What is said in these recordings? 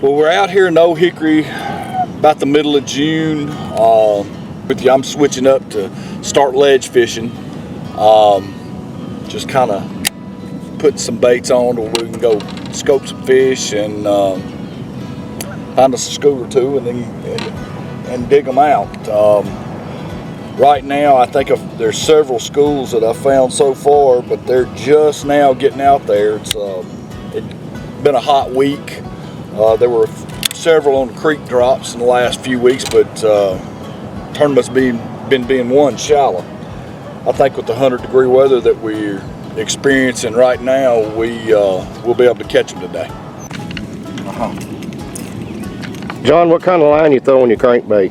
Well, we're out here in Old Hickory about the middle of June. I'm switching up to start ledge fishing. Just kind of putting some baits on where we can go scope some fish and find us a school or two and dig them out. Right now, I think there's several schools that I've found so far, but they're just now getting out there. It's been a hot week. There were several on the creek drops in the last few weeks, but tournament's been being won shallow. I think with the 100-degree weather that we're experiencing right now, we'll be able to catch them today. John, what kind of line you throw on your crankbait?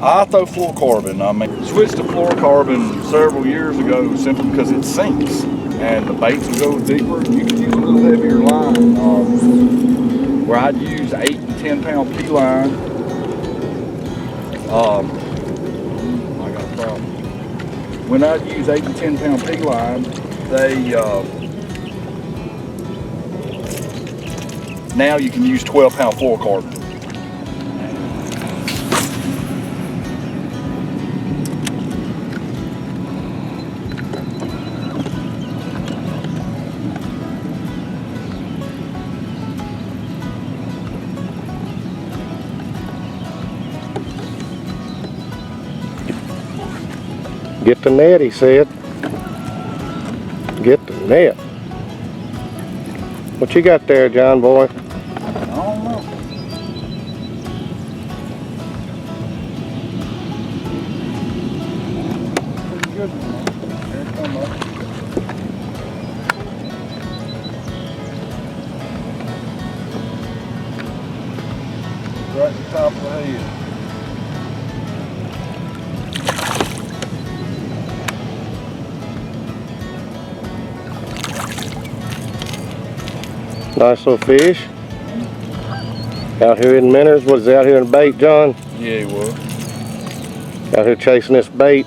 I throw fluorocarbon. I switched to fluorocarbon several years ago simply because it sinks and the baits will go deeper. You can use a little heavier line. Where I'd use 8 and 10 pound P line. I got a problem. When I'd use 8 and 10 pound P line, now you can use 12 pound fluorocarbon. Get the net, he said. Get the net. What you got there, John boy? I don't know. Pretty good one. There it come up. Right at the top of the head. Nice little fish. Out here in Miners. What is it, out here in bait, John? Yeah, he was. Out here chasing this bait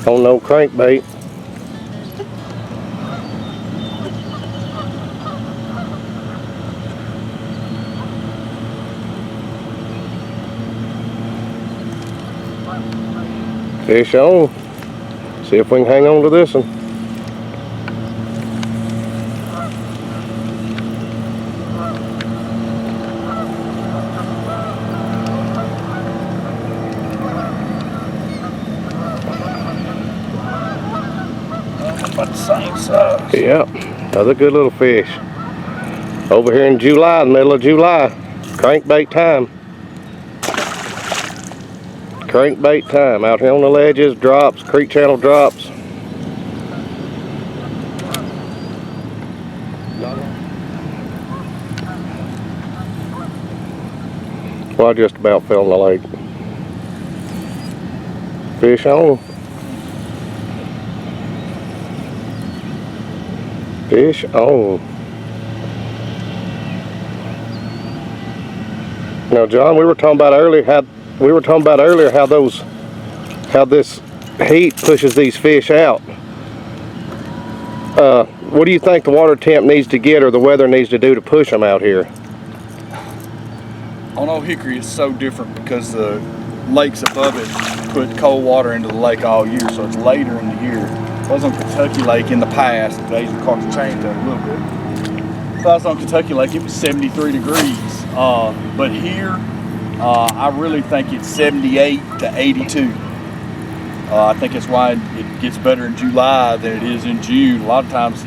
on no crankbait. Fish on. See if we can hang on to this one. About the same size. Yep, another good little fish. Over here in July, the middle of July. Crankbait time. Crankbait time. Out here on the ledges, drops, creek channel drops. Well, I just about fell in the lake. Fish on. Fish on. Now, John, we were talking about earlier how this heat pushes these fish out. What do you think the water temp needs to get, or the weather needs to do to push them out here? On Old Hickory, it's so different because the lakes above it put cold water into the lake all year, so it's later in the year. If I was on Kentucky Lake in the past, the days caught the chains out a little bit. If I was on Kentucky Lake, it was 73 degrees. But here, I really think it's 78 to 82. I think that's why it gets better in July than it is in June. A lot of times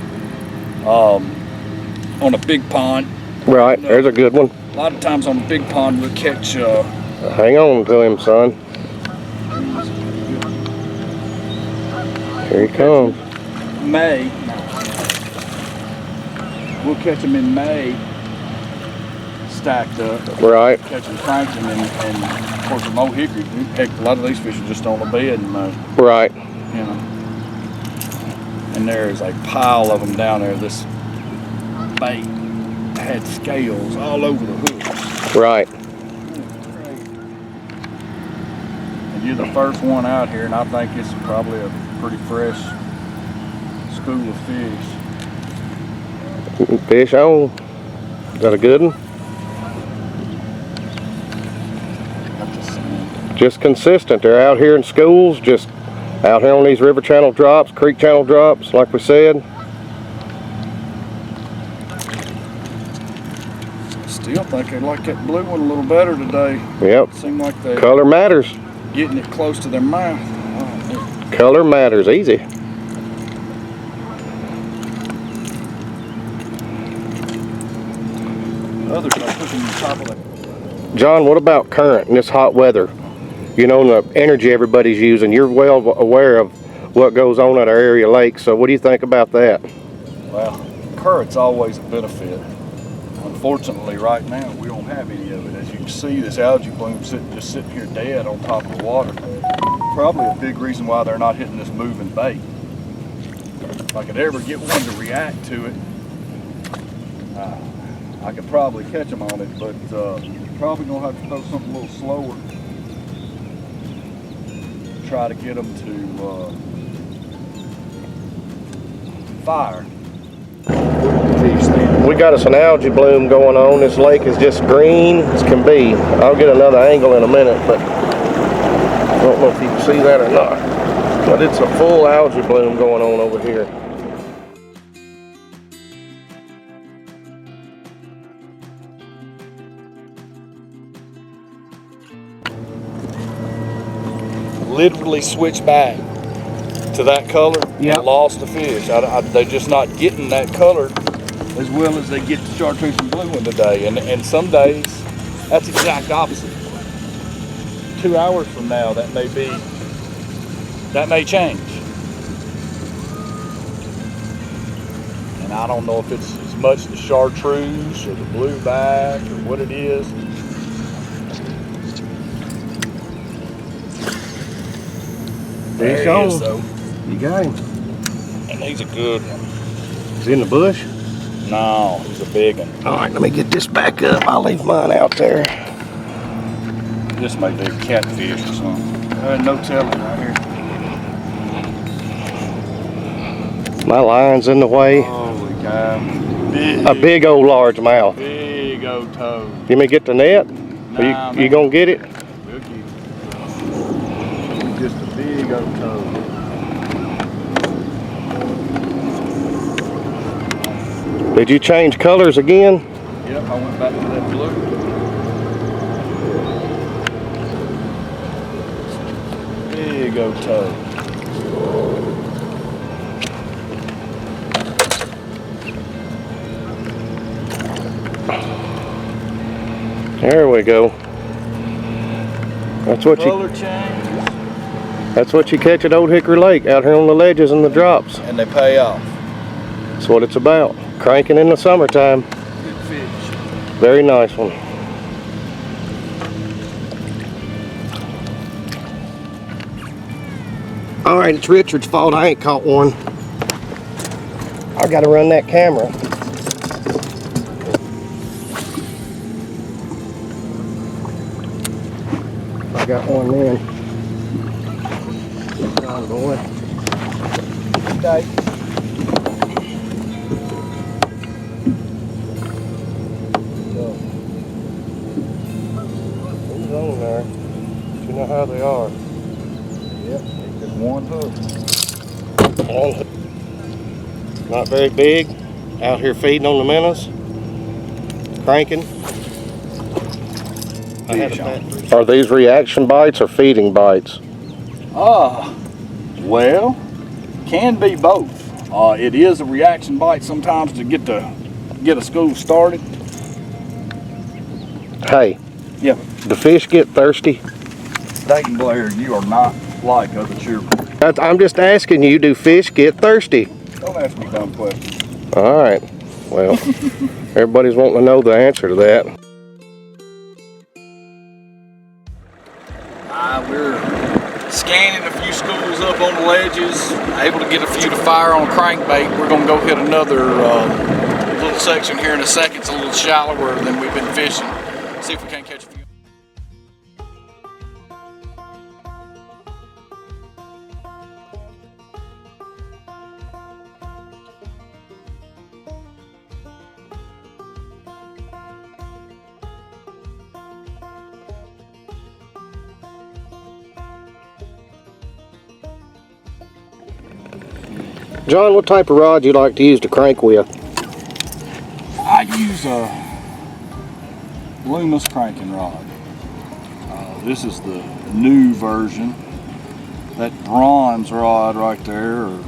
on a big pond. Right, there's a good one. A lot of times on a big pond, we'll catch... hang on to him, son. Here he comes. May. We'll catch them in May, stacked up. Right. Catch them, crank them, and of course with Old Hickory, heck, a lot of these fish are just on the bed in May. Right. You know. And there's a pile of them down there. This bait had scales all over the hook. Right. And you're the first one out here, and I think it's probably a pretty fresh school of fish. Fish on. Is that a good one? Just consistent. They're out here in schools, just out here on these river channel drops, creek channel drops, like we said. Still think I like that blue one a little better today. Yep. Seem like they're Color matters. getting it close to their mouth. Oh, Color matters. Easy. others are pushing the top of that. John, what about current in this hot weather? You know, the energy everybody's using. You're well aware of what goes on at our area lakes, so what do you think about that? Well, current's always a benefit. Unfortunately, right now, we don't have any of it. As you can see, this algae bloom just sitting here dead on top of the water. Probably a big reason why they're not hitting this moving bait. If I could ever get one to react to it, I could probably catch them on it, but probably gonna have to throw something a little slower. Try to get them to fire. We got us an algae bloom going on. This lake is just green as can be. I'll get another angle in a minute, but I don't know if you can see that or not. But it's a full algae bloom going on over here. Literally switched back to that color and lost the fish. They're just not getting that color as well as they get the chartreuse and blue one today. And some days, that's the exact opposite. 2 hours from now, that may change. And I don't know if it's as much the chartreuse or the blue back or what it is. There he is, though. You got him. And he's a good one. Is he in the bush? No, he's a big one. All right, let me get this back up. I'll leave mine out there. This may be a catfish or something. No telling right here. My line's in the way. Holy cow. A big old largemouth. Big old toad. You may get the net? Nah, you gonna get it? We'll get it. Just a big old toad. Did you change colors again? Yep, I went back to that blue. Big old toad. There we go. That's what Color change. That's what you catch at Old Hickory Lake, out here on the ledges and the drops. And they pay off. That's what it's about. Cranking in the summertime. Good fish. Very nice one. All right, it's Richard's fault I ain't caught one. I gotta run that camera. I got one then. John boy. Okay. Who's on there? You know how they are. Yep, just one hook. One hook. Not very big. Out here feeding on the minnows. Cranking. Are these reaction bites or feeding bites? Well, can be both. It is a reaction bite sometimes to get a school started. Hey. Yeah. The fish get thirsty? Dayton Blair, you are not like other cheerleaders. I'm just asking you, do fish get thirsty? Don't ask me dumb questions. All right. Well, everybody's wanting to know the answer to that. We're scanning a few schools up on the ledges, able to get a few to fire on a crankbait. We're going to go hit another little section here in a second. It's a little shallower than we've been fishing. See if we can't catch a few. John, what type of rod do you like to use to crank with? I use a Loomis cranking rod. This is the new version. That bronze rod right there, or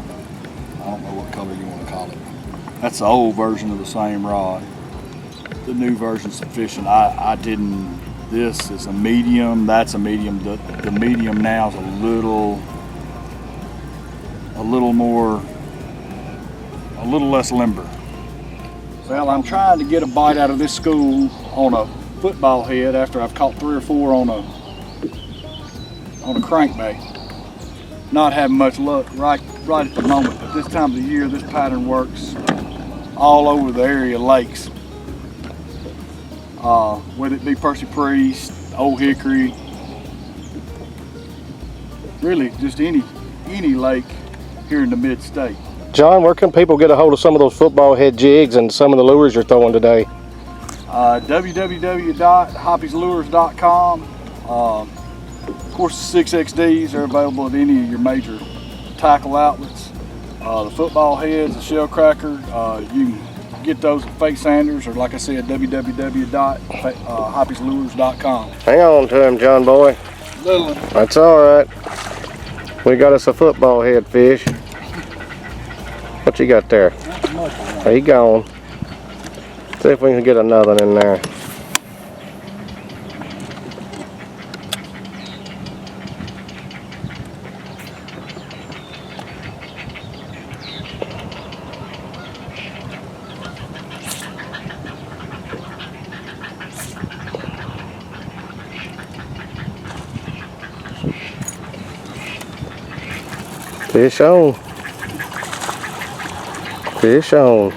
I don't know what color you want to call it. That's the old version of the same rod. The new version's sufficient. I didn't. This is a medium. That's a medium. The medium now is a little less limber. Well, I'm trying to get a bite out of this school on a football head after I've caught 3 or 4 on a crankbait. Not having much luck right at the moment, but this time of the year, this pattern works all over the area lakes. Whether it be Percy Priest, Old Hickory, really just any lake here in the mid-state. John, where can people get a hold of some of those football head jigs and some of the lures you're throwing today? www.hoppyslures.com. Of course, the 6XDs are available at any of your major tackle outlets. The football heads, the shell cracker, you can get those at Fake Sanders, or like I said, www.hoppyslures.com. Hang on to him, John boy. Little one. That's all right. We got us a football head fish. What you got there? There you go. See if we can get another in there. Fish on. Fish on.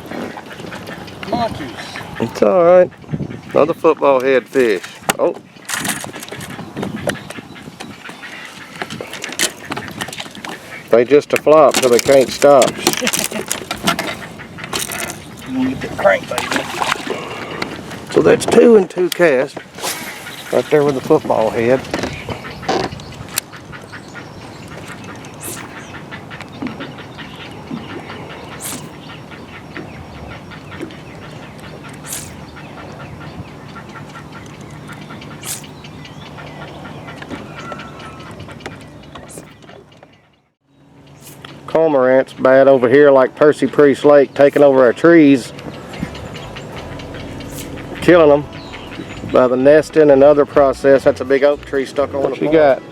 Monkeys. It's all right. Another football head fish. Oh. They just a flop till they can't stop. You get the crankbait. So that's 2 and 2 casts. Right there with the football head. Cormorant's bad over here, like Percy Priest Lake, taking over our trees, killing them by the nesting and other process. That's a big oak tree stuck on the pole. What you got?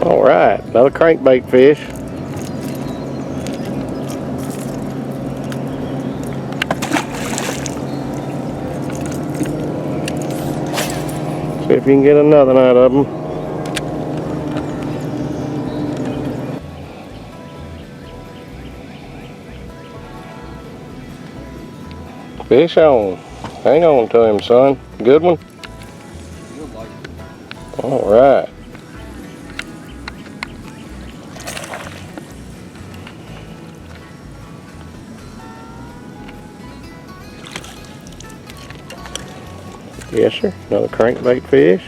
All right, another crankbait fish. See if you can get another out of them. Fish on. Hang on to him, son. Good one? All right. Yes, sir. Another crankbait fish.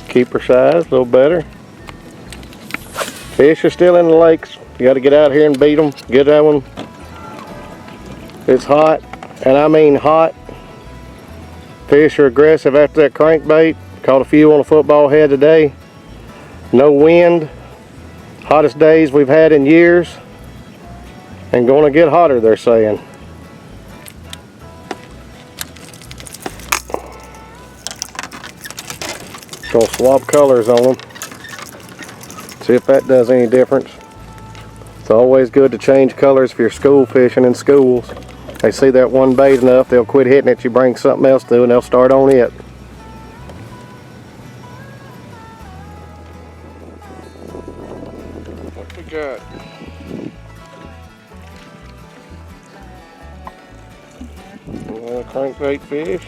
Keeper size, a little better. Fish are still in the lakes. You got to get out here and beat them. Get that one. It's hot, and I mean hot. Fish are aggressive after that crankbait. Caught a few on a football head today. No wind. Hottest days we've had in years. And going to get hotter, they're saying. Gonna swap colors on them. See if that does any difference. It's always good to change colors if you're school fishing in schools. They see that one bait enough, they'll quit hitting it. You bring something else through and they'll start on it. What we got? Another crankbait fish.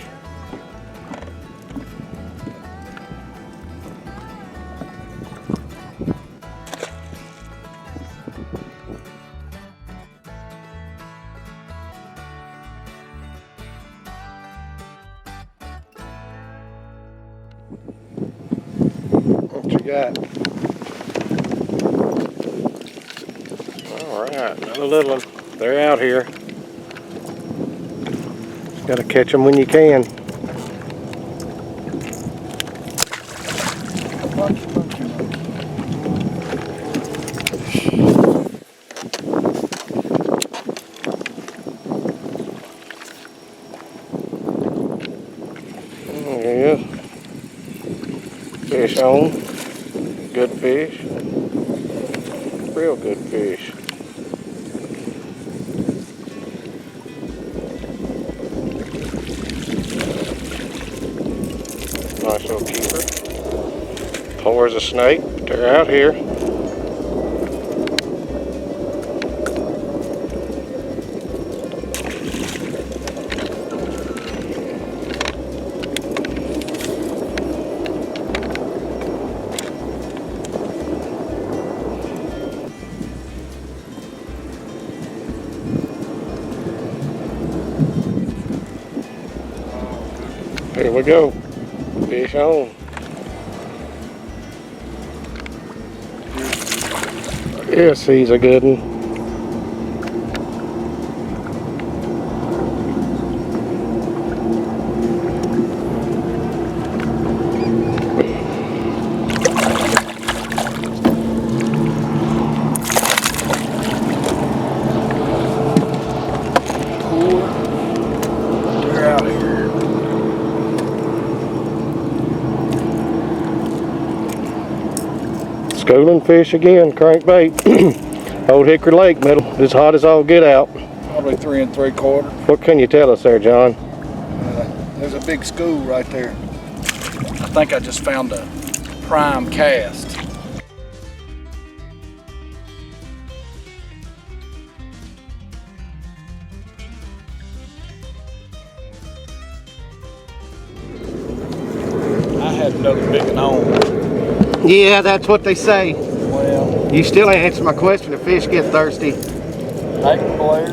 What you got? All right, another little one. They're out here. Just gotta catch them when you can. There he is. Fish on. Good fish. Real good fish. Nice little keeper. Poor as a snake. They're out here. Here we go. Fish on. Yes, he's a good one. They're out here. Schooling fish again, crankbait. Old Hickory Lake middle, as hot as all get out. Probably 3 3/4. What can you tell us there, John? There's a big school right there. I think I just found a prime cast. I had another big one on. Yeah, that's what they say. Well, You still ain't answered my question if fish get thirsty. Dayton Blair. I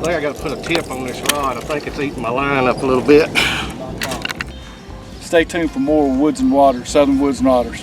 think I gotta put a tip on this rod. I think it's eating my line up a little bit. Stay tuned for more Woods and Waters, Southern Woods and Waters.